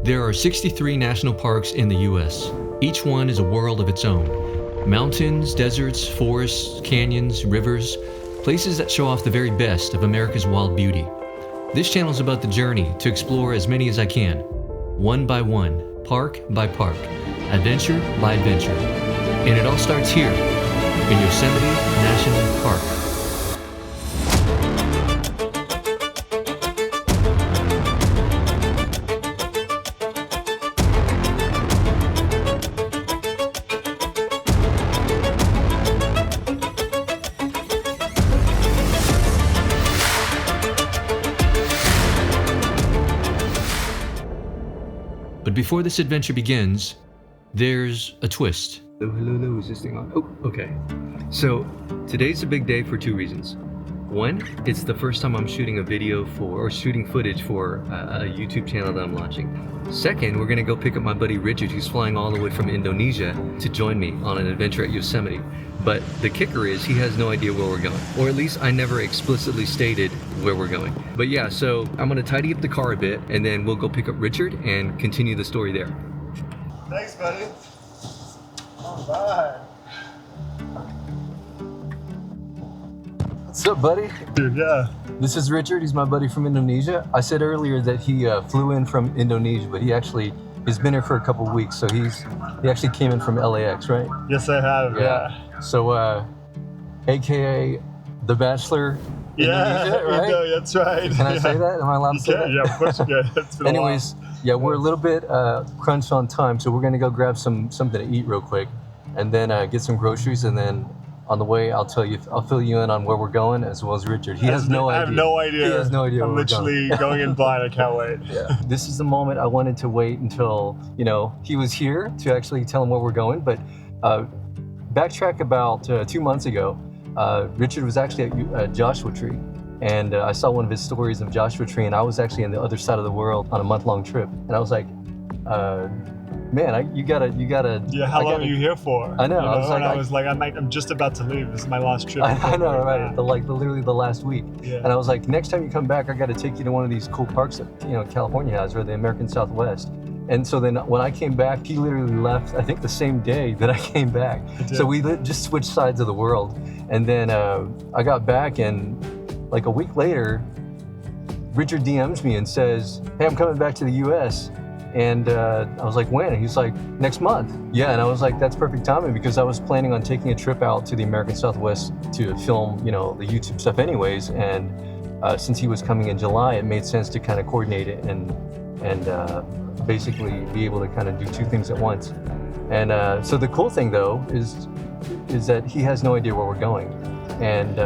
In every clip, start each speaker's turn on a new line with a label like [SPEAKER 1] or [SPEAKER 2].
[SPEAKER 1] There are 63 national parks in the U.S. Each one is a world of its own. Mountains, deserts, forests, canyons, rivers, places that show off the very best of America's wild beauty. This channel is about the journey to explore as many as I can, one by one, park by park, adventure by adventure. And it all starts here, in Yosemite National Park. But before this adventure begins, there's a twist. Hello, is this thing on? Oh, okay. So, today's a big day for two reasons. One, it's the first time I'm shooting a video or shooting footage for a YouTube channel that I'm launching. Second, we're gonna go pick up my buddy Richard, who's flying all the way from Indonesia to join me on an adventure at Yosemite. But the kicker is he has no idea where we're going. Or at least I never explicitly stated where we're going. But yeah, so I'm gonna tidy up the car a bit and then we'll go pick up Richard and continue the story there.
[SPEAKER 2] Thanks, buddy. All right.
[SPEAKER 1] What's up, buddy?
[SPEAKER 2] Dude, yeah.
[SPEAKER 1] This is Richard. He's my buddy from Indonesia. I said earlier that he flew in from Indonesia, but he's been here for a couple of weeks, so he actually came in from LAX, right?
[SPEAKER 2] Yes, I have. Yeah.
[SPEAKER 1] So, AKA the Bachelor Indonesia, right?
[SPEAKER 2] No, that's right.
[SPEAKER 1] Can I say that? Am I allowed to say that?
[SPEAKER 2] Yeah, of course you can. It's been
[SPEAKER 1] Anyways, yeah, we're a little bit crunched on time, so we're gonna go grab something to eat real quick, and then get some groceries, and then on the way I'll fill you in on where we're going, as well as Richard. He has no idea.
[SPEAKER 2] I have no idea.
[SPEAKER 1] He has no idea.
[SPEAKER 2] I'm literally going in blind. I can't wait.
[SPEAKER 1] Yeah. This is the moment I wanted to wait until he was here to actually tell him where we're going. But backtrack about 2 months ago, Richard was actually at Joshua Tree. And I saw one of his stories of Joshua Tree, and I was actually on the other side of the world on a month-long trip. And I was like, man, you gotta.
[SPEAKER 2] Yeah, how long are you here for?
[SPEAKER 1] I know.
[SPEAKER 2] I was like, I'm just about to leave. This is my last trip.
[SPEAKER 1] I know, right? Literally the last week.
[SPEAKER 2] Yeah.
[SPEAKER 1] And I was like, next time you come back, I got to take you to one of these cool parks that California has, or the American Southwest. And so then when I came back, he literally left, I think the same day that I came back. So we just switched sides of the world. And then I got back, and like a week later, Richard DMs me and says, hey, I'm coming back to the US. And I was like, when? And he's like, next month. Yeah, and I was like, that's perfect timing, because I was planning on taking a trip out to the American Southwest to film, the YouTube stuff anyways. And since he was coming in July, it made sense to kind of coordinate it and basically be able to kind of do two things at once. And so the cool thing though is that he has no idea where we're going. And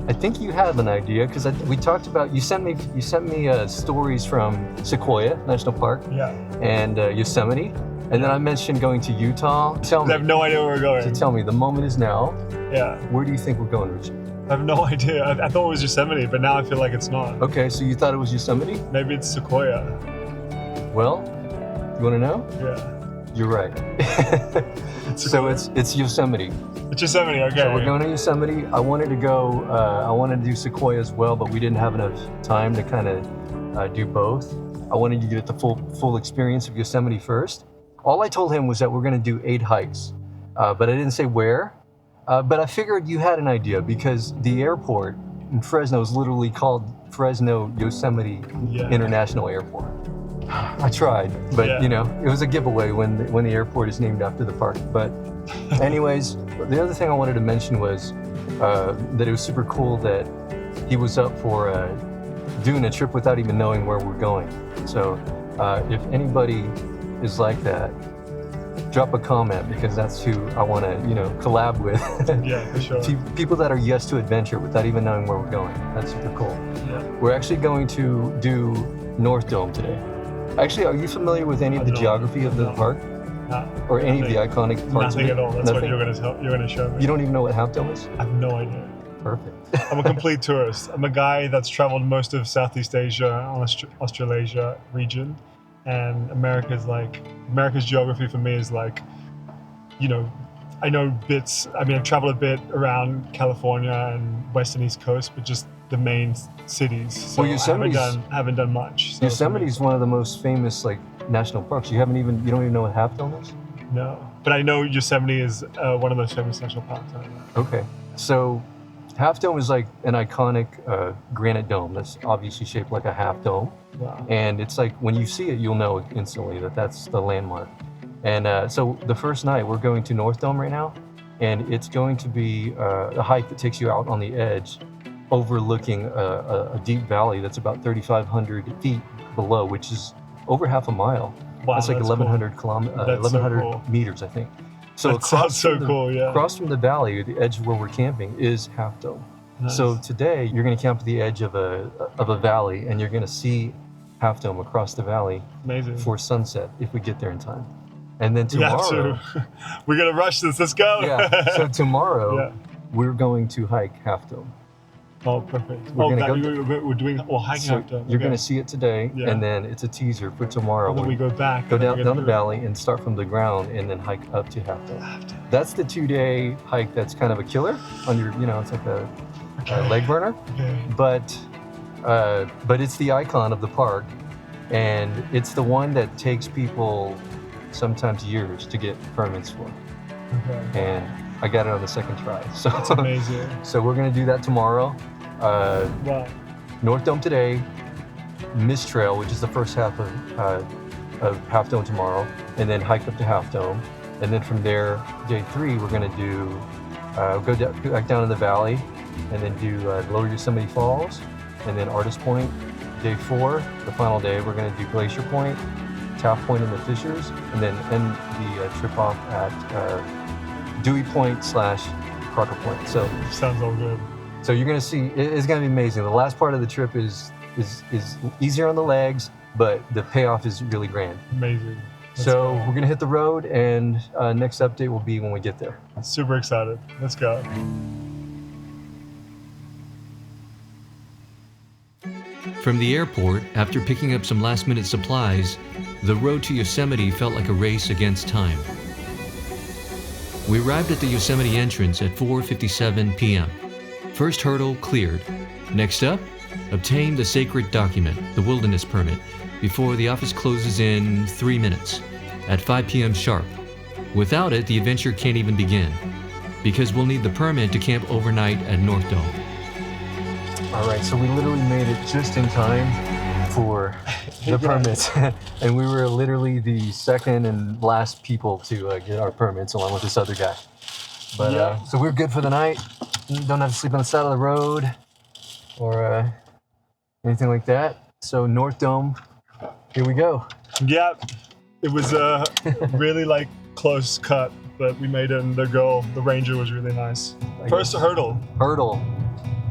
[SPEAKER 1] I think you have an idea, because we talked about, you sent me stories from Sequoia National Park, and Yosemite, and then I mentioned going to Utah. Tell me.
[SPEAKER 2] I have no idea where we're going.
[SPEAKER 1] So tell me, the moment is now.
[SPEAKER 2] Yeah.
[SPEAKER 1] Where do you think we're going, Richard?
[SPEAKER 2] I have no idea. I thought it was Yosemite, but now I feel like it's not.
[SPEAKER 1] Okay, so you thought it was Yosemite?
[SPEAKER 2] Maybe it's Sequoia.
[SPEAKER 1] Well, you want to know?
[SPEAKER 2] Yeah.
[SPEAKER 1] You're right. So it's Yosemite.
[SPEAKER 2] It's Yosemite, okay.
[SPEAKER 1] So we're going to Yosemite. I wanted to do Sequoia as well, but we didn't have enough time to kind of do both. I wanted you to get the full experience of Yosemite first. All I told him was that we're going to do 8 hikes, but I didn't say where. But I figured you had an idea, because the airport in Fresno is literally called Fresno Yosemite International Airport. I tried, but it was a giveaway when the airport is named after the park. But anyways, the other thing I wanted to mention was that it was super cool that he was up for doing a trip without even knowing where we're going. So if anybody is like that, drop a comment, because that's who I want to collab with.
[SPEAKER 2] Yeah, for sure.
[SPEAKER 1] People that are yes to adventure without even knowing where we're going. That's super cool.
[SPEAKER 2] Yeah.
[SPEAKER 1] We're actually going to do North Dome today. Actually, are you familiar with any of the geography of the park?
[SPEAKER 2] No.
[SPEAKER 1] Or any of the iconic parts?
[SPEAKER 2] Nothing at all. That's what you're going to show me.
[SPEAKER 1] You don't even know what Half Dome is?
[SPEAKER 2] I have no idea.
[SPEAKER 1] Perfect.
[SPEAKER 2] I'm a complete tourist. I'm a guy that's traveled most of Southeast Asia, Australasia region, and America's geography for me is like, I know bits. I mean, I've traveled a bit around California and West and East Coast, but just the main cities. So
[SPEAKER 1] well,
[SPEAKER 2] I haven't done much. So
[SPEAKER 1] Yosemite is one of the most famous national parks. You don't even know what Half Dome is?
[SPEAKER 2] No, but I know Yosemite is one of the most famous national parks. I know.
[SPEAKER 1] Okay, so Half Dome is like an iconic granite dome that's obviously shaped like a half dome.
[SPEAKER 2] Wow.
[SPEAKER 1] And it's like when you see it, you'll know instantly that that's the landmark. And so the first night, we're going to North Dome right now, and it's going to be a hike that takes you out on the edge, overlooking a deep valley that's about 3,500 feet below, which is over half a mile.
[SPEAKER 2] Wow,
[SPEAKER 1] that's like
[SPEAKER 2] that's
[SPEAKER 1] 1,100
[SPEAKER 2] cool.
[SPEAKER 1] 1,100
[SPEAKER 2] cool.
[SPEAKER 1] meters, I think.
[SPEAKER 2] So that sounds so cool, yeah.
[SPEAKER 1] Across from the valley, the edge where we're camping is Half Dome.
[SPEAKER 2] Nice.
[SPEAKER 1] So today you're going to camp at the edge of a valley, and you're going to see Half Dome across the valley.
[SPEAKER 2] Amazing.
[SPEAKER 1] For sunset if we get there in time. And then tomorrow,
[SPEAKER 2] we're gonna rush this. Let's go.
[SPEAKER 1] Yeah. So tomorrow, we're going to hike Half Dome.
[SPEAKER 2] Oh, perfect.
[SPEAKER 1] We're
[SPEAKER 2] doing hiking Half Dome.
[SPEAKER 1] You're gonna see it today, and then it's a teaser for tomorrow.
[SPEAKER 2] And then we go back.
[SPEAKER 1] Go down the valley and start from the ground, and then hike up to Half Dome. That's the 2-day hike. That's kind of a killer on your, it's like a leg burner.
[SPEAKER 2] Okay.
[SPEAKER 1] But it's the icon of the park, and it's the one that takes people sometimes years to get permits for.
[SPEAKER 2] Okay.
[SPEAKER 1] And I got it on the second try. So
[SPEAKER 2] that's amazing.
[SPEAKER 1] So we're gonna do that tomorrow.
[SPEAKER 2] Wow.
[SPEAKER 1] North Dome today, Mist Trail, which is the first half of Half Dome tomorrow, and then hike up to Half Dome. And then from there, day 3, we're gonna do go back down in the valley, and then do Lower Yosemite Falls, and then Artist Point. Day 4, the final day, we're gonna do Glacier Point, Taft Point and the Fissures, and then end the trip off at Dewey Point / Crocker Point. So
[SPEAKER 2] sounds all good.
[SPEAKER 1] So you're gonna see, it's gonna be amazing. The last part of the trip is easier on the legs, but the payoff is really grand.
[SPEAKER 2] Amazing.
[SPEAKER 1] So we're gonna hit the road, and next update will be when we get there.
[SPEAKER 2] Super excited. Let's go.
[SPEAKER 3] From the airport, after picking up some last-minute supplies, the road to Yosemite felt like a race against time. We arrived at the Yosemite entrance at 4:57 p.m. First hurdle cleared. Next up, obtain the sacred document, the wilderness permit, before the office closes in 3 minutes, at 5 p.m. sharp. Without it, the adventure can't even begin, because we'll need the permit to camp overnight at North Dome.
[SPEAKER 1] All right, so we literally made it just in time for the permits. And we were literally the second and last people to get our permits, along with this other guy. But so we're good for the night. Don't have to sleep on the side of the road or anything like that. So North Dome, here we go.
[SPEAKER 2] Yeah, it was a really close cut, but we made it, and the ranger was really nice. First hurdle.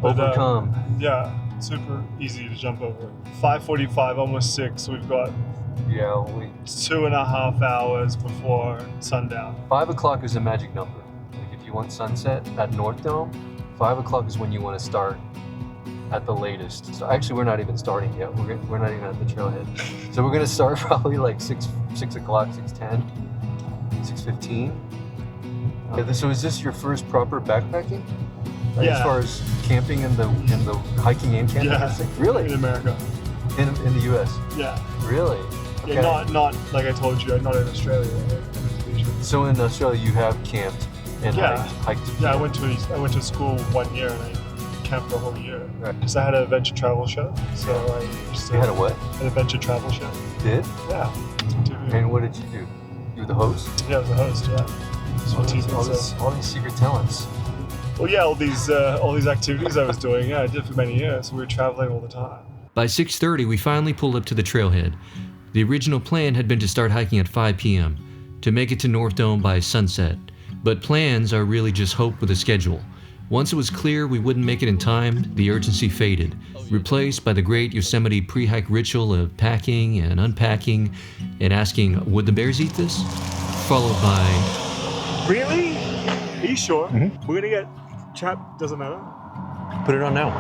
[SPEAKER 2] Overcome. Yeah, super easy to jump over. 5:45, almost 6. We've got 2.5 hours before sundown.
[SPEAKER 1] 5 o'clock is a magic number. Like if you want sunset at North Dome, 5 o'clock is when you want to start at the latest. So actually, we're not even starting yet. We're not even at the trailhead. So we're gonna start probably 6 o'clock, 6:10, 6:15. So is this your first proper backpacking? As far as camping and the hiking and camping?
[SPEAKER 2] Yeah.
[SPEAKER 1] Really?
[SPEAKER 2] In America.
[SPEAKER 1] In the US?
[SPEAKER 2] Yeah.
[SPEAKER 1] Really?
[SPEAKER 2] Okay. Yeah, not like I told you, not in Australia.
[SPEAKER 1] So in Australia you have camped and hiked?
[SPEAKER 2] Yeah, I went to school 1 year and I camped the whole year. Because I had an adventure travel show. So I just
[SPEAKER 1] You had a what?
[SPEAKER 2] An adventure travel show.
[SPEAKER 1] Did?
[SPEAKER 2] Yeah.
[SPEAKER 1] And what did you do? You were the host?
[SPEAKER 2] Yeah, I was the host, yeah.
[SPEAKER 1] All these secret talents.
[SPEAKER 2] Well, yeah, all these activities I was doing, I did for many years. We were traveling all the time.
[SPEAKER 3] By 6:30, we finally pulled up to the trailhead. The original plan had been to start hiking at 5 p.m. to make it to North Dome by sunset, but plans are really just hope with a schedule. Once it was clear we wouldn't make it in time, the urgency faded, replaced by the great Yosemite pre-hike ritual of packing and unpacking and asking, would the bears eat this? Followed by,
[SPEAKER 2] really? Are you sure? Mm-hmm. We're gonna get doesn't matter.
[SPEAKER 1] Put it on now.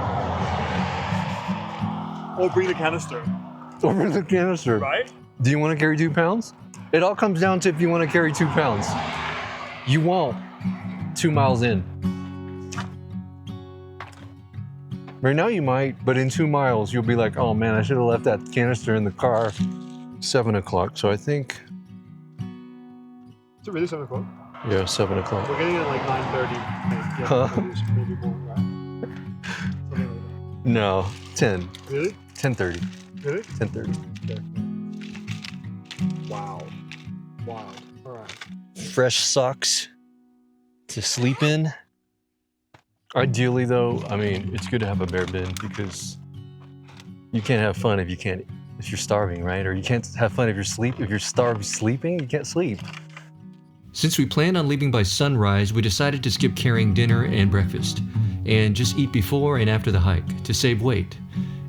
[SPEAKER 2] Or bring the canister.
[SPEAKER 1] Right? Do you want to carry 2 pounds? It all comes down to if you want to carry 2 pounds. You won't 2 miles in. Right now you might, but in 2 miles you'll be like, oh man, I should have left that canister in the car 7 o'clock, so I think,
[SPEAKER 2] Is it really 7 o'clock?
[SPEAKER 1] yeah, 7 o'clock.
[SPEAKER 2] We're getting it at like 9:30. Yeah,
[SPEAKER 1] Huh?
[SPEAKER 2] maybe more, right? Something like that.
[SPEAKER 1] No, 10.
[SPEAKER 2] Really?
[SPEAKER 1] 10:30.
[SPEAKER 2] Really?
[SPEAKER 1] 10:30.
[SPEAKER 2] Okay. Wow. Wild. All right.
[SPEAKER 1] Fresh socks to sleep in. Ideally, though, I mean, it's good to have a bare bin because you can't have fun if you're starving, right? Or you can't have fun if you're starved sleeping, you can't sleep.
[SPEAKER 3] Since we planned on leaving by sunrise, we decided to skip carrying dinner and breakfast and just eat before and after the hike to save weight.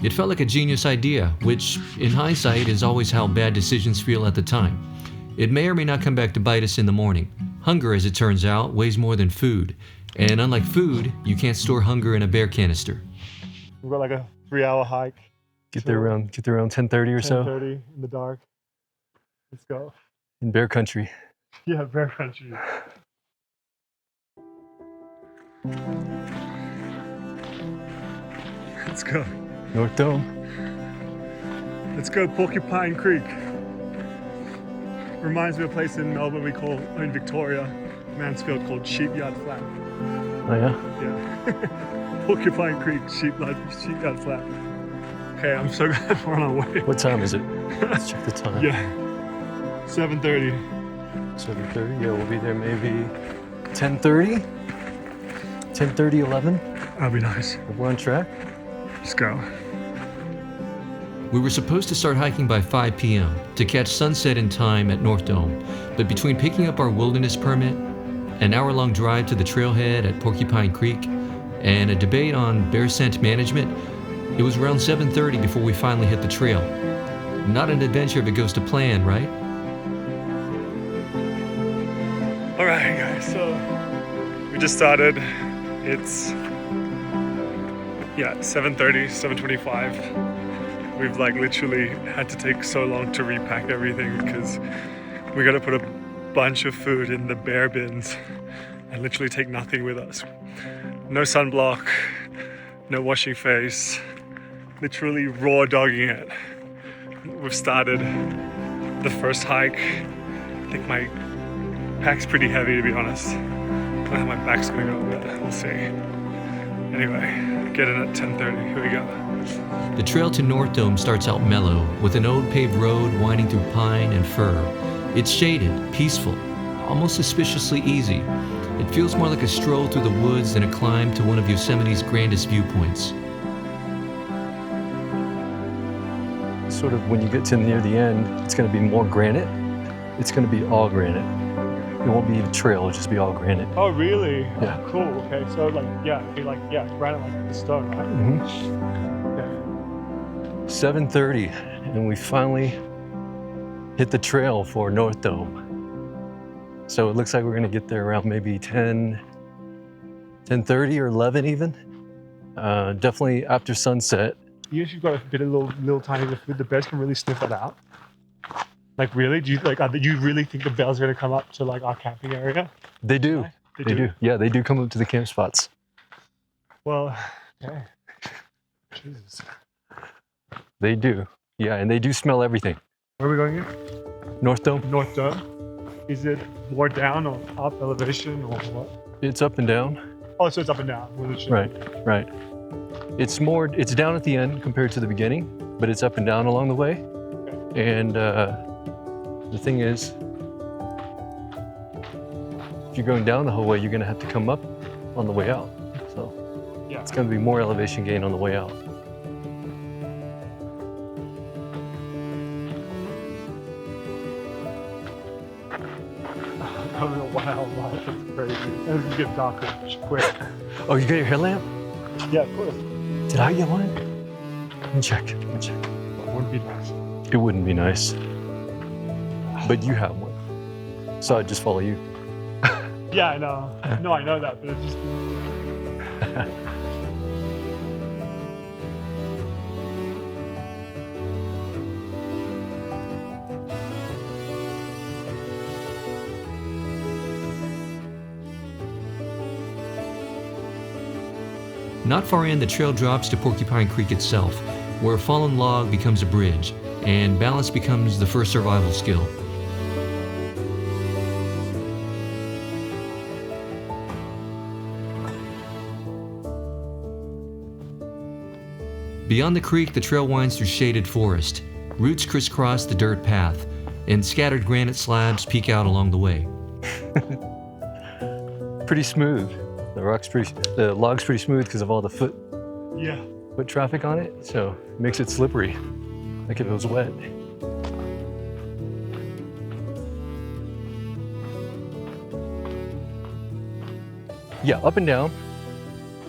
[SPEAKER 3] It felt like a genius idea, which, in hindsight, is always how bad decisions feel at the time. It may or may not come back to bite us in the morning. Hunger, as it turns out, weighs more than food. And unlike food, you can't store hunger in a bear canister.
[SPEAKER 2] We've got like a 3-hour hike.
[SPEAKER 1] Get there around 10:30 or so
[SPEAKER 2] 10:30 in the dark. Let's go.
[SPEAKER 1] in bear country.
[SPEAKER 2] Yeah, bear country. Let's go.
[SPEAKER 1] North Dome.
[SPEAKER 2] Let's go Porcupine Creek. Reminds me of a place in Melbourne in Victoria, Mansfield, called Sheepyard Flat.
[SPEAKER 1] Oh yeah.
[SPEAKER 2] Yeah. Porcupine Creek, Sheepyard Flat. Okay, I'm so glad we're on our way.
[SPEAKER 1] What time is it? Let's check the time.
[SPEAKER 2] Yeah. 7:30.
[SPEAKER 1] 7:30. Yeah, we'll be there maybe 10:30. 10:30, 11.
[SPEAKER 2] That'll be nice.
[SPEAKER 1] If we're on track.
[SPEAKER 2] Let's go.
[SPEAKER 3] We were supposed to start hiking by 5 p.m. to catch sunset in time at North Dome, but between picking up our wilderness permit, an hour-long drive to the trailhead at Porcupine Creek, and a debate on bear scent management, it was around 7:30 before we finally hit the trail. Not an adventure if it goes to plan, right?
[SPEAKER 2] All right, guys. So we just started. It's 7:30, 7:25. We've like literally had to take so long to repack everything because we got to put a bunch of food in the bear bins and literally take nothing with us. No sunblock, no washing face, literally raw dogging it. We've started the first hike. I think my pack's pretty heavy, to be honest. I don't know how my back's gonna go, but we'll see. Anyway, get in at 10:30. Here we go.
[SPEAKER 3] The trail to North Dome starts out mellow, with an old paved road winding through pine and fir. It's shaded, peaceful, almost suspiciously easy. It feels more like a stroll through the woods than a climb to one of Yosemite's grandest viewpoints.
[SPEAKER 1] Sort of when you get to near the end, it's going to be more granite. It's going to be all granite. It won't be a trail, it'll just be all granite.
[SPEAKER 2] Oh, really?
[SPEAKER 1] Yeah.
[SPEAKER 2] Oh, cool. Okay, so granite like the stone, right?
[SPEAKER 1] Mm-hmm.
[SPEAKER 2] Okay.
[SPEAKER 1] 7:30, and we finally hit the trail for North Dome. So it looks like we're going to get there around maybe 10:30 or 11 even. Definitely after sunset.
[SPEAKER 2] You actually got a bit of little tiny bit of food. The bears can really sniff it out. Like really? Do you really think the bears are going to come up to like our camping area?
[SPEAKER 1] They do. They do. Yeah, they do come up to the camp spots.
[SPEAKER 2] Well, okay. Jesus.
[SPEAKER 1] They do. Yeah, and they do smell everything.
[SPEAKER 2] Where are we going here?
[SPEAKER 1] North Dome.
[SPEAKER 2] North Dome. Is it more down or up elevation or what?
[SPEAKER 1] It's up and down.
[SPEAKER 2] Oh, so it's up and down.
[SPEAKER 1] Right. It's down at the end compared to the beginning, but it's up and down along the way.
[SPEAKER 2] Okay.
[SPEAKER 1] And the thing is, if you're going down the whole way, you're going to have to come up on the way out. So
[SPEAKER 2] Yeah.
[SPEAKER 1] it's going to be more elevation gain on the way out.
[SPEAKER 2] Oh, wow, that's crazy. And it's gonna get darker quick.
[SPEAKER 1] Oh, you got your headlamp?
[SPEAKER 2] Yeah, of course.
[SPEAKER 1] Did I get one? Let me check.
[SPEAKER 2] That wouldn't be nice.
[SPEAKER 1] It wouldn't be nice. But you have one. So I'd just follow you.
[SPEAKER 2] Yeah, I know. No, I know that, but it's just.
[SPEAKER 3] Not far in, the trail drops to Porcupine Creek itself, where a fallen log becomes a bridge, and balance becomes the first survival skill. Beyond the creek, the trail winds through shaded forest. Roots crisscross the dirt path, and scattered granite slabs peek out along the way.
[SPEAKER 1] Pretty smooth. The log's pretty smooth because of all the foot traffic on it, so it makes it slippery, like if it was wet. Yeah, up and down.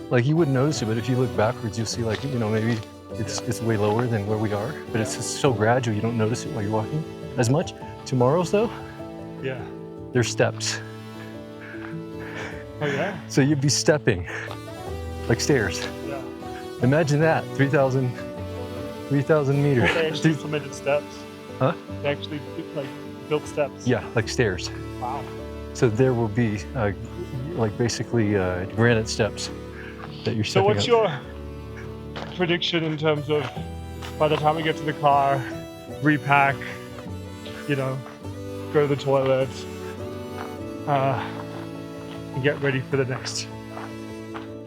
[SPEAKER 1] Like you wouldn't notice it, but if you look backwards, you'll see like, you know, maybe it's way lower than where we are, but it's just so gradual you don't notice it while you're walking as much. Tomorrow's though, there's steps.
[SPEAKER 2] Oh yeah?
[SPEAKER 1] So you'd be stepping like stairs.
[SPEAKER 2] Yeah.
[SPEAKER 1] Imagine that, 3,000 meters.
[SPEAKER 2] They actually implemented steps.
[SPEAKER 1] Huh?
[SPEAKER 2] They actually like built steps.
[SPEAKER 1] Yeah, like stairs.
[SPEAKER 2] Wow.
[SPEAKER 1] So there will be like basically granite steps that you're
[SPEAKER 2] So
[SPEAKER 1] stepping
[SPEAKER 2] what's
[SPEAKER 1] up.
[SPEAKER 2] your prediction in terms of by the time we get to the car, repack, you know, go to the toilet, and get ready for the next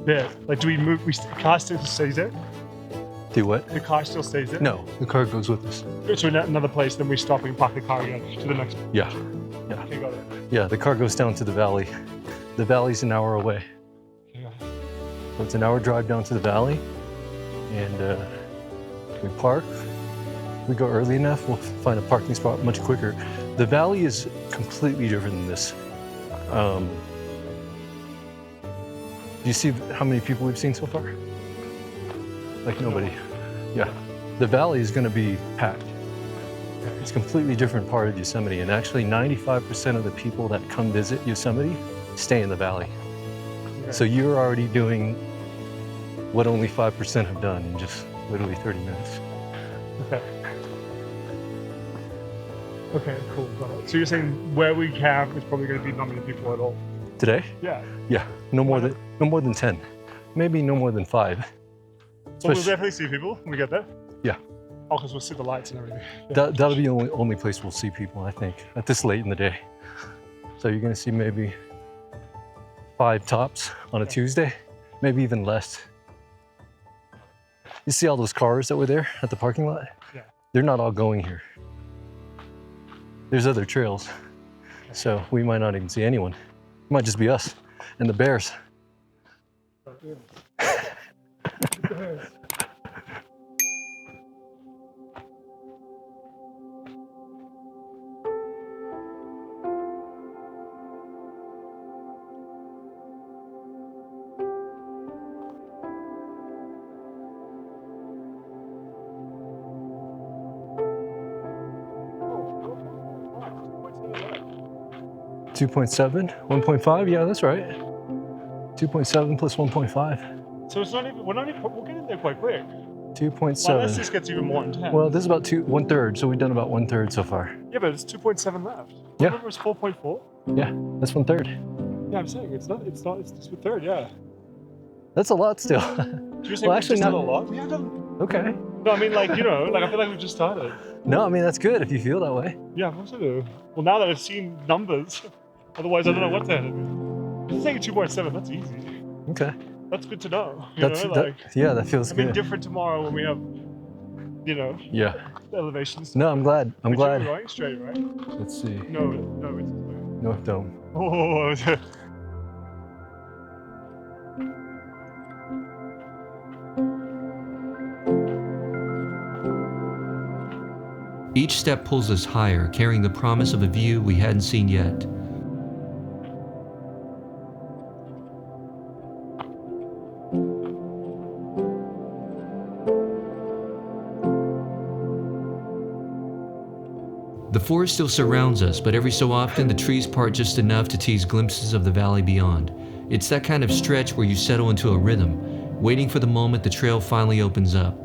[SPEAKER 2] bit? Like, do we move? Car still stays there?
[SPEAKER 1] Do what?
[SPEAKER 2] The car still stays there?
[SPEAKER 1] No, the car goes with us.
[SPEAKER 2] Go to another place, then we stop and park the car again to the next.
[SPEAKER 1] Yeah,
[SPEAKER 2] Okay, got it.
[SPEAKER 1] yeah. The car goes down to the valley. The valley's an hour away.
[SPEAKER 2] Yeah.
[SPEAKER 1] So it's an hour drive down to the valley, and we park. We go early enough, we'll find a parking spot much quicker. The valley is completely different than this. Do you see how many people we've seen so far? Like nobody. Yeah. The valley is going to be packed. It's a completely different part of Yosemite, and actually 95% of the people that come visit Yosemite stay in the valley.
[SPEAKER 2] Okay.
[SPEAKER 1] So you're already doing what only 5% have done in just literally 30 minutes.
[SPEAKER 2] Okay. Okay, cool. Got it. So you're saying where we camp is probably going to be not many people at all?
[SPEAKER 1] Today?
[SPEAKER 2] Yeah.
[SPEAKER 1] Yeah, no more than 10. Maybe no more than 5.
[SPEAKER 2] So we'll definitely see people when we get there?
[SPEAKER 1] Yeah.
[SPEAKER 2] Oh, because we'll see the lights and everything. Yeah.
[SPEAKER 1] That'll be the only place we'll see people, I think, at this late in the day. So you're gonna see maybe 5 tops on a Tuesday, maybe even less. You see all those cars that were there at the parking lot?
[SPEAKER 2] Yeah.
[SPEAKER 1] They're not all going here. There's other trails, so we might not even see anyone. It might just be us and the bears. Two 2.7, 1.5, yeah, that's right. 2.7 plus 1.5.
[SPEAKER 2] So it's not even, we'll get in there quite quick.
[SPEAKER 1] 2.7.
[SPEAKER 2] Unless this gets even more intense.
[SPEAKER 1] Well, this is about 1/3, so we've done about 1/3 so far.
[SPEAKER 2] Yeah, but it's 2.7 left.
[SPEAKER 1] Yeah.
[SPEAKER 2] Remember it was 4.4?
[SPEAKER 1] Yeah, that's 1/3.
[SPEAKER 2] Yeah, I'm saying it's just a third, yeah.
[SPEAKER 1] That's a lot still.
[SPEAKER 2] Do you say
[SPEAKER 1] Well,
[SPEAKER 2] we've
[SPEAKER 1] actually
[SPEAKER 2] just done
[SPEAKER 1] not-
[SPEAKER 2] a lot? We have done.
[SPEAKER 1] Okay.
[SPEAKER 2] No, I mean, like, you know, like I feel like we've just started.
[SPEAKER 1] No, I mean, that's good if you feel that way.
[SPEAKER 2] Yeah, of course I do. Well, now that I've seen numbers, otherwise I don't know what to do. If you're saying 2.7, that's easy.
[SPEAKER 1] Okay.
[SPEAKER 2] That's good to know.
[SPEAKER 1] Yeah, that feels
[SPEAKER 2] I mean,
[SPEAKER 1] good.
[SPEAKER 2] different tomorrow when we have, you know,
[SPEAKER 1] Yeah.
[SPEAKER 2] elevations.
[SPEAKER 1] No, I'm glad. I'm
[SPEAKER 2] We're
[SPEAKER 1] glad.
[SPEAKER 2] going straight, right?
[SPEAKER 1] Let's see.
[SPEAKER 2] No, it's this way.
[SPEAKER 1] North Dome.
[SPEAKER 2] Oh,
[SPEAKER 3] Each step pulls us higher, carrying the promise of a view we hadn't seen yet. The forest still surrounds us, but every so often the trees part just enough to tease glimpses of the valley beyond. It's that kind of stretch where you settle into a rhythm, waiting for the moment the trail finally opens up.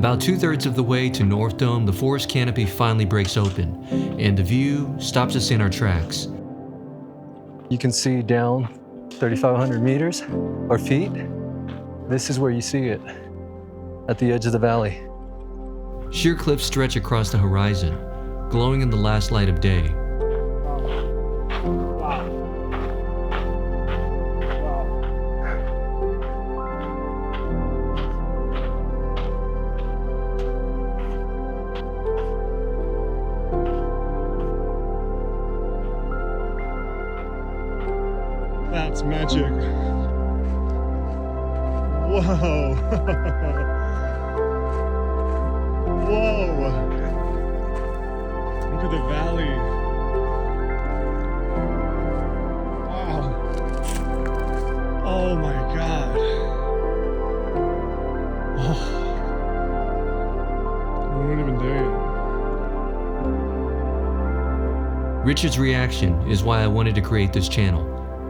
[SPEAKER 3] About 2/3 of the way to North Dome, the forest canopy finally breaks open, and the view stops us in our tracks.
[SPEAKER 1] You can see down 3,500 meters or feet. This is where you see it, at the edge of the valley.
[SPEAKER 3] Sheer cliffs stretch across the horizon, glowing in the last light of day.
[SPEAKER 2] That's magic. Whoa. Whoa. Look at the valley. Wow. Oh my God. Oh. We're not even there yet.
[SPEAKER 3] Richard's reaction is why I wanted to create this channel,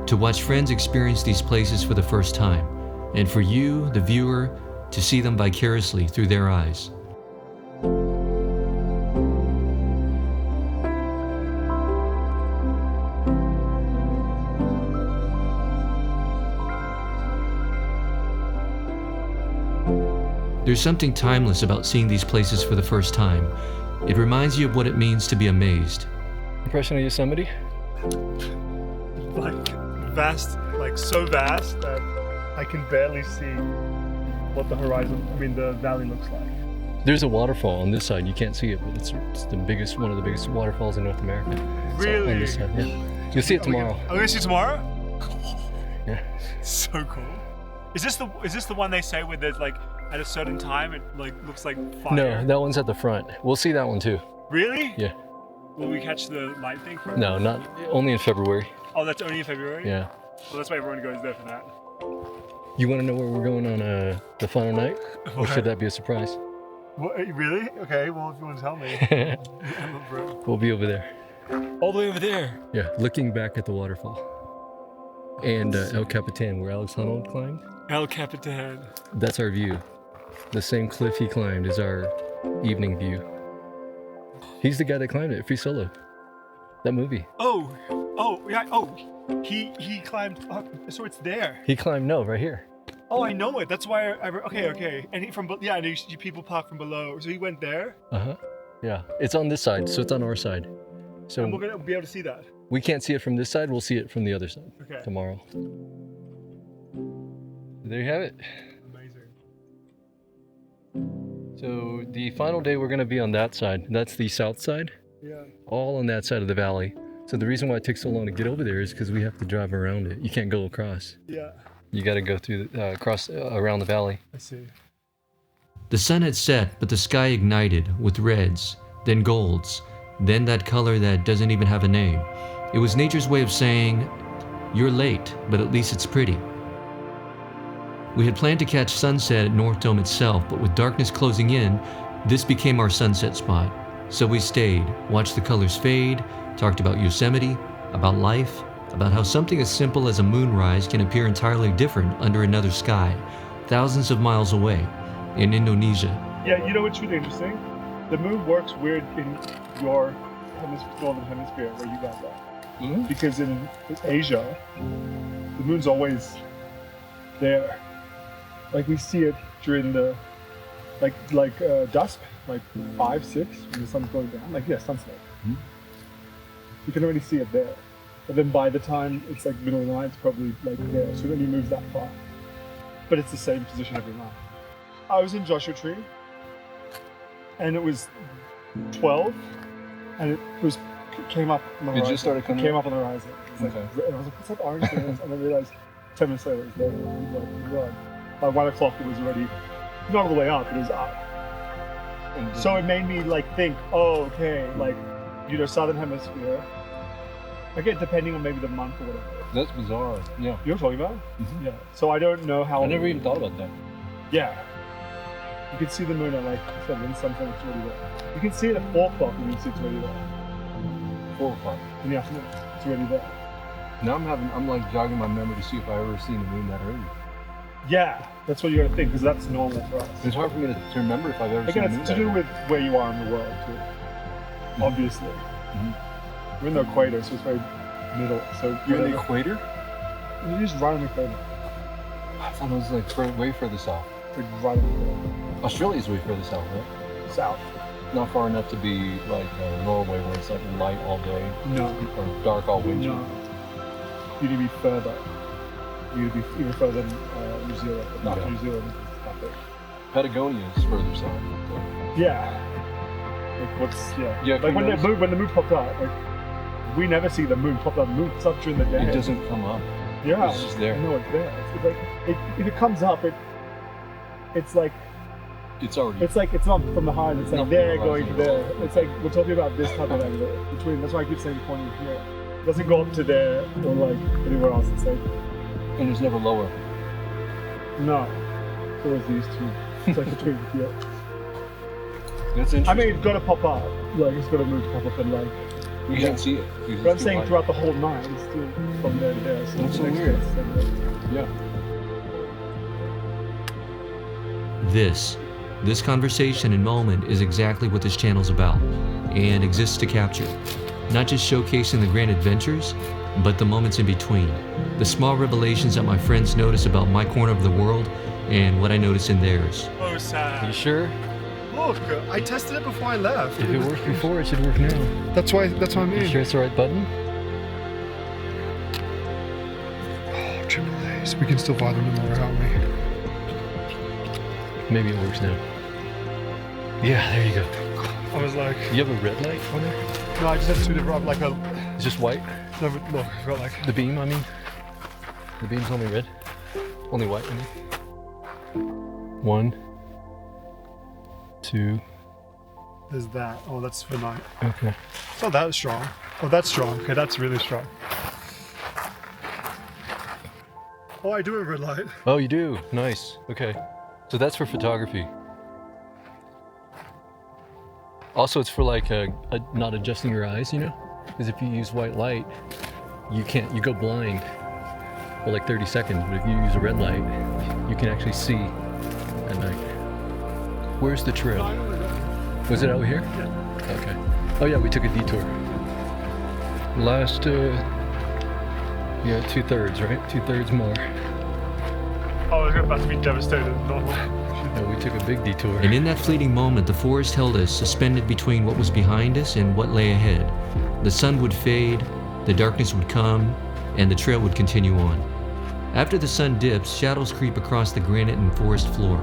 [SPEAKER 3] to watch friends experience these places for the first time, and for you, the viewer, to see them vicariously through their eyes. There's something timeless about seeing these places for the first time. It reminds you of what it means to be amazed.
[SPEAKER 1] Impression of Yosemite?
[SPEAKER 2] Like vast, like so vast that I can barely see what the horizon, the valley looks like.
[SPEAKER 1] There's a waterfall on this side. You can't see it, but it's the biggest, one of the biggest waterfalls in North America. It's
[SPEAKER 2] Really?
[SPEAKER 1] on this side, yeah. You'll see it tomorrow.
[SPEAKER 2] I'm gonna see it tomorrow?
[SPEAKER 1] Yeah.
[SPEAKER 2] So cool. Is this the one they say where there's like at a certain time it like looks like fire?
[SPEAKER 1] No, that one's at the front. We'll see that one too.
[SPEAKER 2] Really?
[SPEAKER 1] Yeah.
[SPEAKER 2] Will we catch the light thing from?
[SPEAKER 1] No, not only in February.
[SPEAKER 2] Oh, that's only in February?
[SPEAKER 1] Yeah.
[SPEAKER 2] Well, that's why everyone goes there for that.
[SPEAKER 1] You want to know where we're going on the final night, or
[SPEAKER 2] What?
[SPEAKER 1] should that be a surprise?
[SPEAKER 2] What, really? Okay. Well, if you want to tell me.
[SPEAKER 1] We'll be over there.
[SPEAKER 2] All the way over there.
[SPEAKER 1] Yeah, looking back at the waterfall. And El Capitan, where Alex Honnold climbed.
[SPEAKER 2] El Capitan.
[SPEAKER 1] That's our view. The same cliff he climbed is our evening view. He's the guy that climbed it, Free Solo. That movie.
[SPEAKER 2] Oh, yeah. Oh, he climbed up, so it's there.
[SPEAKER 1] He climbed, no, right here.
[SPEAKER 2] Oh, I know it. That's why okay. And he I know you see people park from below. So he went there.
[SPEAKER 1] Uh-huh. Yeah, it's on this side, so it's on our side. So
[SPEAKER 2] And we're gonna be able to see that.
[SPEAKER 1] we can't see it from this side, we'll see it from the other side
[SPEAKER 2] Okay.
[SPEAKER 1] tomorrow. There you have it.
[SPEAKER 2] Amazing.
[SPEAKER 1] So the final day we're gonna be on that side. That's the south side,
[SPEAKER 2] Yeah.
[SPEAKER 1] all on that side of the valley. So the reason why it takes so long to get over there is because we have to drive around it. You can't go across.
[SPEAKER 2] Yeah.
[SPEAKER 1] You got to go through across around the valley.
[SPEAKER 2] I see.
[SPEAKER 3] The sun had set, but the sky ignited with reds, then golds, then that color that doesn't even have a name. It was nature's way of saying, "You're late, but at least it's pretty." We had planned to catch sunset at North Dome itself, but with darkness closing in, this became our sunset spot. So we stayed, watched the colors fade, talked about Yosemite, about life, about how something as simple as a moonrise can appear entirely different under another sky, thousands of miles away, in Indonesia.
[SPEAKER 2] Yeah, you know what's really interesting? The moon works weird in your northern hemisphere where you guys are.
[SPEAKER 1] Mm-hmm.
[SPEAKER 2] Because in Asia, the moon's always there. Like we see it during the dusk, like 5, 6, when the sun's going down. Like sunset.
[SPEAKER 1] Mhm.
[SPEAKER 2] You can already see it there. But then by the time it's like middle of the night, it's probably like there. So it only moves that far. But it's the same position every night. I was in Joshua Tree, and it was 12, and it came up on the horizon.
[SPEAKER 1] It just started coming
[SPEAKER 2] It came up on the horizon. It was like,
[SPEAKER 1] Okay.
[SPEAKER 2] and I was like, what's that orange thing? And I realized 10 minutes later it was there. And I was like, God. By 1 o'clock it was already, not all the way up, it was up.
[SPEAKER 1] And
[SPEAKER 2] So it made me like think, oh, okay, like, Southern Hemisphere. Again, depending on maybe the month or whatever.
[SPEAKER 1] that's bizarre. Yeah.
[SPEAKER 2] You know what I'm talking about?
[SPEAKER 1] Mhm.
[SPEAKER 2] Yeah. So I don't know how.
[SPEAKER 1] I never even thought about that.
[SPEAKER 2] Yeah. You can see the moon at like 7, something, it's already there. You can see it at 4 o'clock and you can see it's already there.
[SPEAKER 1] 4 o'clock.
[SPEAKER 2] In the afternoon, it's already there.
[SPEAKER 1] Now I'm like jogging my memory to see if I ever seen the moon that early.
[SPEAKER 2] Yeah, that's what you gotta think, because that's normal for us.
[SPEAKER 1] It's hard for me to remember if I've ever
[SPEAKER 2] Again,
[SPEAKER 1] seen a
[SPEAKER 2] it's to
[SPEAKER 1] moon
[SPEAKER 2] do
[SPEAKER 1] that
[SPEAKER 2] with where you are in the world, too. Obviously. We're in the equator, so it's very middle. So
[SPEAKER 1] You're in the equator?
[SPEAKER 2] You just right on the equator.
[SPEAKER 1] I thought it was like way further south.
[SPEAKER 2] Like right on the equator.
[SPEAKER 1] Australia's way further south, right?
[SPEAKER 2] South.
[SPEAKER 1] Not far enough to be like Norway, where it's like light all day
[SPEAKER 2] No.
[SPEAKER 1] or dark all winter.
[SPEAKER 2] No. You need to be further. You need to be even further than New Zealand. But not
[SPEAKER 1] Yeah.
[SPEAKER 2] New Zealand is not big.
[SPEAKER 1] Patagonia is further south. So.
[SPEAKER 2] Yeah. Like what's
[SPEAKER 1] Yeah,
[SPEAKER 2] like when the moon popped up, like we never see the moon pop up. The moon pops up during the day.
[SPEAKER 1] It doesn't come up.
[SPEAKER 2] Yeah.
[SPEAKER 1] It's just there.
[SPEAKER 2] No, it's there. It's like if it comes up, it's like
[SPEAKER 1] It's already.
[SPEAKER 2] it's like it's not from the horizon. It's like
[SPEAKER 1] Not
[SPEAKER 2] there
[SPEAKER 1] from the
[SPEAKER 2] going to
[SPEAKER 1] horizon.
[SPEAKER 2] there. It's like we're talking about this type of angle between. That's why I keep saying pointing here. It doesn't go up to there or like anywhere else. It's like
[SPEAKER 1] And it's never lower.
[SPEAKER 2] no. It's always these two. It's like between here.
[SPEAKER 1] That's interesting.
[SPEAKER 2] I mean, it's got to pop up. Like it's got to move to pop up and like.
[SPEAKER 1] you can't see it. because
[SPEAKER 2] But I'm
[SPEAKER 1] it's too
[SPEAKER 2] saying
[SPEAKER 1] light.
[SPEAKER 2] throughout the whole night, it's still from there to there. So
[SPEAKER 1] That's
[SPEAKER 2] it's
[SPEAKER 1] so
[SPEAKER 2] next
[SPEAKER 1] weird.
[SPEAKER 2] to us, and,
[SPEAKER 1] Yeah.
[SPEAKER 3] This conversation and moment is exactly what this channel's about and exists to capture. Not just showcasing the grand adventures, but the moments in between. The small revelations that my friends notice about my corner of the world and what I notice in theirs.
[SPEAKER 2] Oh, sad.
[SPEAKER 3] You sure?
[SPEAKER 2] Look, I tested it before I left.
[SPEAKER 3] If it worked before, it should work now.
[SPEAKER 2] That's what I mean.
[SPEAKER 3] You sure it's the right button?
[SPEAKER 2] Oh, triple A's. We can still buy them tomorrow, can't we?
[SPEAKER 3] Maybe it works now. Yeah, there you go.
[SPEAKER 2] I was like,
[SPEAKER 3] You have a red light on there?
[SPEAKER 2] no, I just had two different, like a,
[SPEAKER 3] It's just white?
[SPEAKER 2] no, but look, I've got like,
[SPEAKER 3] The beam, I mean? The beam's only red? Only white, I mean? 1, 2.
[SPEAKER 2] there's that. Oh, that's for night.
[SPEAKER 3] Okay.
[SPEAKER 2] It's not that strong. Oh, that's strong. Okay, that's really strong. Oh, I do have a red light.
[SPEAKER 3] Oh, you do? Nice. Okay. So that's for photography. Also, it's for like not adjusting your eyes, you know? Because if you use white light, you go blind for like 30 seconds. But if you use a red light, you can actually see at night. Where's the trail? Was it out here?
[SPEAKER 2] Yeah.
[SPEAKER 3] Okay. Oh yeah, we took a detour. Last, yeah, 2/3, right? 2/3 more.
[SPEAKER 2] Oh, it's about to be devastated. Normal.
[SPEAKER 3] Yeah, we took a big detour. And in that fleeting moment, the forest held us suspended between what was behind us and what lay ahead. The sun would fade, the darkness would come, and the trail would continue on. After the sun dips, shadows creep across the granite and forest floor.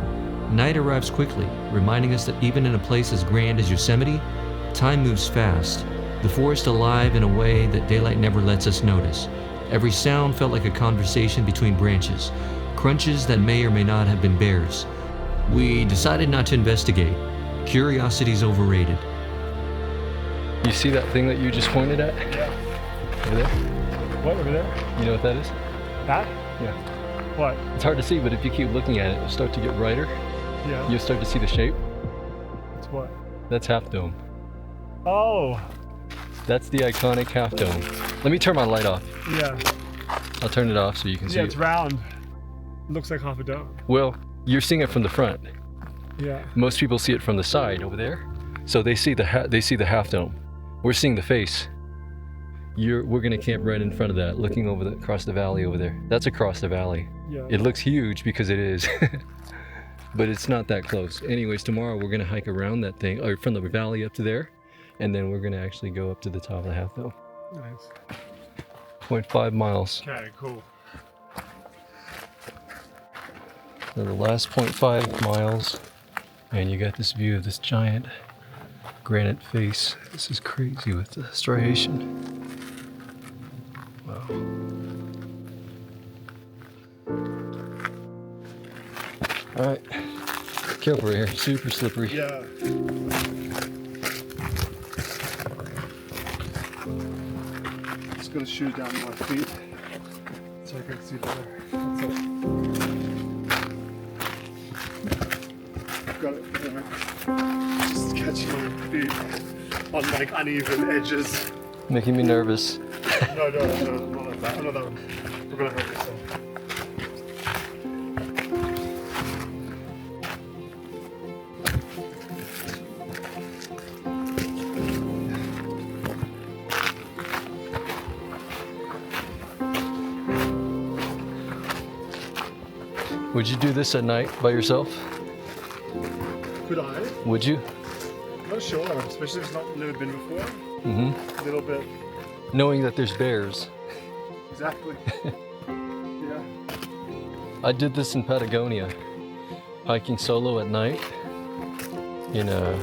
[SPEAKER 3] Night arrives quickly, reminding us that even in a place as grand as Yosemite, time moves fast, the forest alive in a way that daylight never lets us notice. Every sound felt like a conversation between branches, crunches that may or may not have been bears. We decided not to investigate. Curiosity's overrated. You see that thing that you just pointed at?
[SPEAKER 2] Yeah.
[SPEAKER 3] Over there?
[SPEAKER 2] What, over there?
[SPEAKER 3] You know what that is?
[SPEAKER 2] That?
[SPEAKER 3] Yeah.
[SPEAKER 2] What?
[SPEAKER 3] It's hard to see, but if you keep looking at it, it'll start to get brighter.
[SPEAKER 2] Yeah.
[SPEAKER 3] You'll start to see the shape.
[SPEAKER 2] It's what?
[SPEAKER 3] That's Half Dome.
[SPEAKER 2] Oh.
[SPEAKER 3] That's the iconic Half Dome. Let me turn my light off.
[SPEAKER 2] Yeah.
[SPEAKER 3] I'll turn it off so you can see
[SPEAKER 2] Yeah, it's
[SPEAKER 3] it.
[SPEAKER 2] round. Looks like half a dome.
[SPEAKER 3] Well, you're seeing it from the front.
[SPEAKER 2] Yeah.
[SPEAKER 3] Most people see it from the side over there. So they see the Half Dome. We're seeing the face. We're gonna camp right in front of that, looking over across the valley over there. That's across the valley.
[SPEAKER 2] Yeah.
[SPEAKER 3] It looks huge because it is, but it's not that close. Anyways, tomorrow we're gonna hike around that thing, or from the valley up to there, and then we're gonna actually go up to the top of the Half Dome.
[SPEAKER 2] Nice.
[SPEAKER 3] 0.5 miles.
[SPEAKER 2] Okay, cool.
[SPEAKER 3] So the last 0.5 miles, and you got this view of this giant granite face. This is crazy with the striation. Wow. All right, careful here, super slippery.
[SPEAKER 2] Yeah. Just gonna shoot down my feet so I can see better. That's it. Got it. Just catching my feet on like uneven edges.
[SPEAKER 3] Making me nervous.
[SPEAKER 2] No, not like that. Another one. We're gonna hurt yourself.
[SPEAKER 1] Would you do this at night by yourself?
[SPEAKER 2] Could I?
[SPEAKER 1] Would you?
[SPEAKER 2] Not sure, especially if it's never been before.
[SPEAKER 1] Mm-hmm.
[SPEAKER 2] A little bit.
[SPEAKER 1] Knowing that there's bears.
[SPEAKER 2] Exactly. Yeah.
[SPEAKER 1] I did this in Patagonia, hiking solo at night in a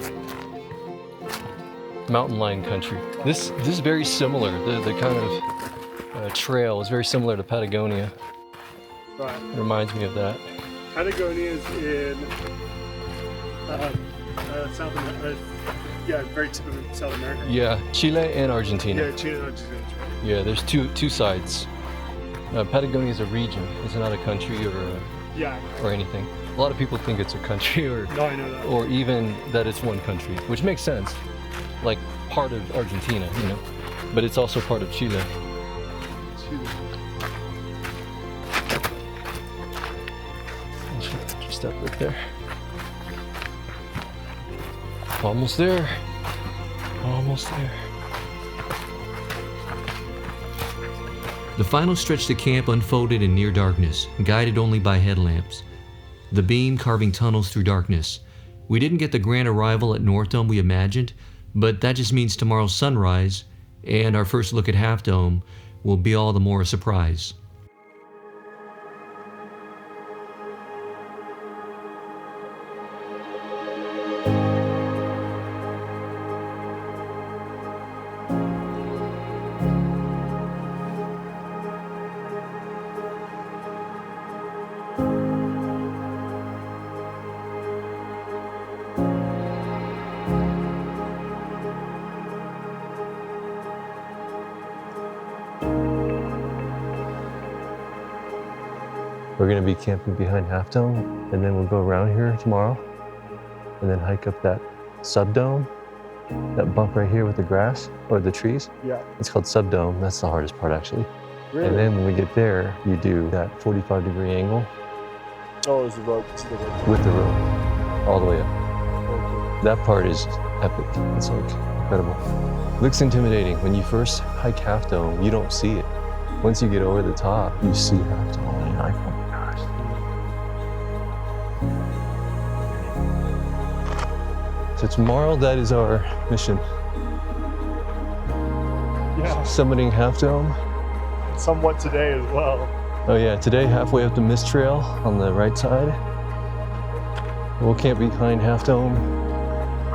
[SPEAKER 1] mountain lion country. This is very similar. The kind of trail is very similar to Patagonia.
[SPEAKER 2] Right.
[SPEAKER 1] It reminds me of that.
[SPEAKER 2] Patagonia is in South America. Yeah, very typical South America.
[SPEAKER 1] Yeah, Chile and Argentina.
[SPEAKER 2] Yeah, Chile and Argentina.
[SPEAKER 1] Yeah, there's two sides. Patagonia is a region. It's not a country or anything. A lot of people think it's a country or
[SPEAKER 2] No, I know that.
[SPEAKER 1] or even that it's one country, which makes sense. Like part of Argentina, you know, but it's also part of Chile.
[SPEAKER 2] Chile.
[SPEAKER 1] Just step right there. Almost there. Almost there.
[SPEAKER 3] The final stretch to camp unfolded in near darkness, guided only by headlamps. The beam carving tunnels through darkness. We didn't get the grand arrival at North Dome we imagined, but that just means tomorrow's sunrise and our first look at Half Dome will be all the more a surprise.
[SPEAKER 1] We're gonna be camping behind Half Dome, and then we'll go around here tomorrow, and then hike up that subdome, that bump right here with the grass or the trees.
[SPEAKER 2] Yeah.
[SPEAKER 1] It's called subdome. That's the hardest part, actually.
[SPEAKER 2] Really?
[SPEAKER 1] And then when we get there, you do that 45-degree angle
[SPEAKER 2] Oh, it's the road. It's the road.
[SPEAKER 1] with the rope all the way up.
[SPEAKER 2] Okay.
[SPEAKER 1] That part is epic. It's like incredible. Looks intimidating. When you first hike Half Dome, you don't see it. Once you get over the top, you see Half Dome, and you're like, oh my gosh. So tomorrow, that is our mission.
[SPEAKER 2] Yeah.
[SPEAKER 1] Summiting Half Dome.
[SPEAKER 2] Somewhat today as well.
[SPEAKER 1] Oh yeah, today halfway up the Mist Trail on the right side. We'll camp behind Half Dome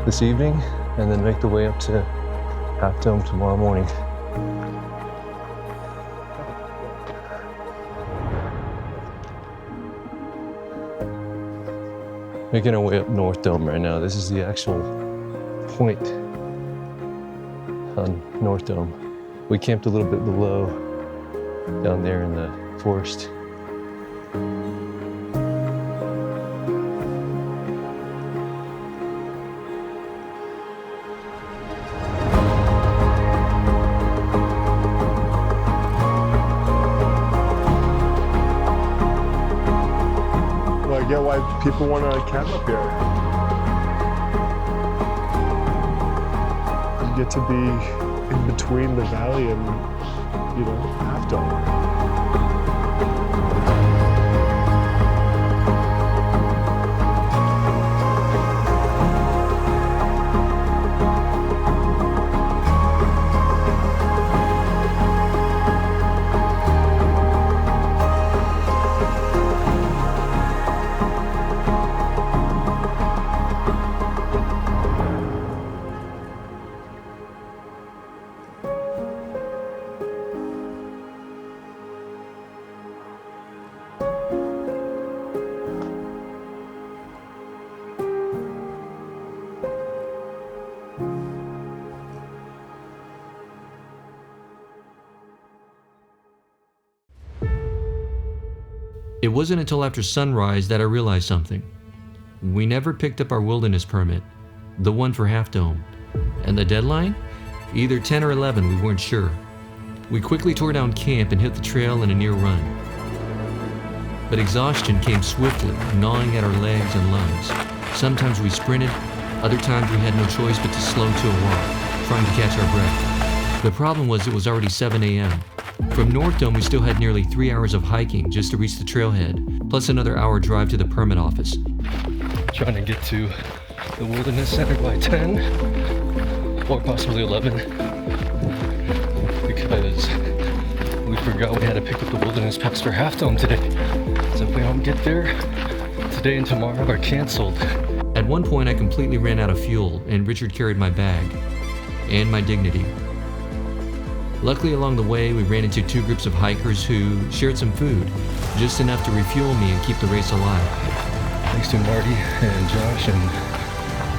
[SPEAKER 1] this evening and then make the way up to Half Dome tomorrow morning. Making our way up North Dome right now. This is the actual point on North Dome. We camped a little bit below down there in the forest.
[SPEAKER 2] Well, I get why people want to camp up here. You get to be in between the valley and, Half Dome.
[SPEAKER 3] It wasn't until after sunrise that I realized something. We never picked up our wilderness permit, the one for Half Dome. And the deadline? Either 10 or 11, we weren't sure. We quickly tore down camp and hit the trail in a near run. But exhaustion came swiftly, gnawing at our legs and lungs. Sometimes we sprinted, other times we had no choice but to slow to a walk, trying to catch our breath. The problem was it was already 7 a.m. From North Dome, we still had nearly 3 hours of hiking just to reach the trailhead, plus another hour drive to the permit office. Trying to get to the Wilderness Center by 10, or possibly 11, because we forgot we had to pick up the Wilderness Pass for Half Dome today. So if we don't get there, today and tomorrow are canceled. At one point, I completely ran out of fuel, and Richard carried my bag and my dignity. Luckily, along the way, we ran into 2 groups of hikers who shared some food, just enough to refuel me and keep the race alive. Thanks to Marty and Josh and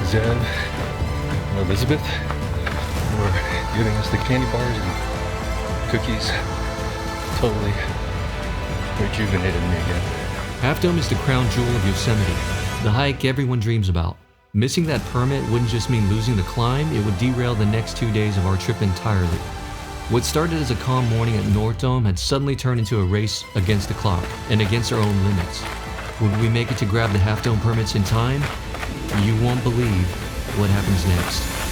[SPEAKER 3] Zev and Elizabeth for giving us the candy bars and cookies. Totally rejuvenated me again. Half Dome is the crown jewel of Yosemite, the hike everyone dreams about. Missing that permit wouldn't just mean losing the climb, it would derail the next 2 days of our trip entirely. What started as a calm morning at North Dome had suddenly turned into a race against the clock and against our own limits. Would we make it to grab the Half Dome permits in time? You won't believe what happens next.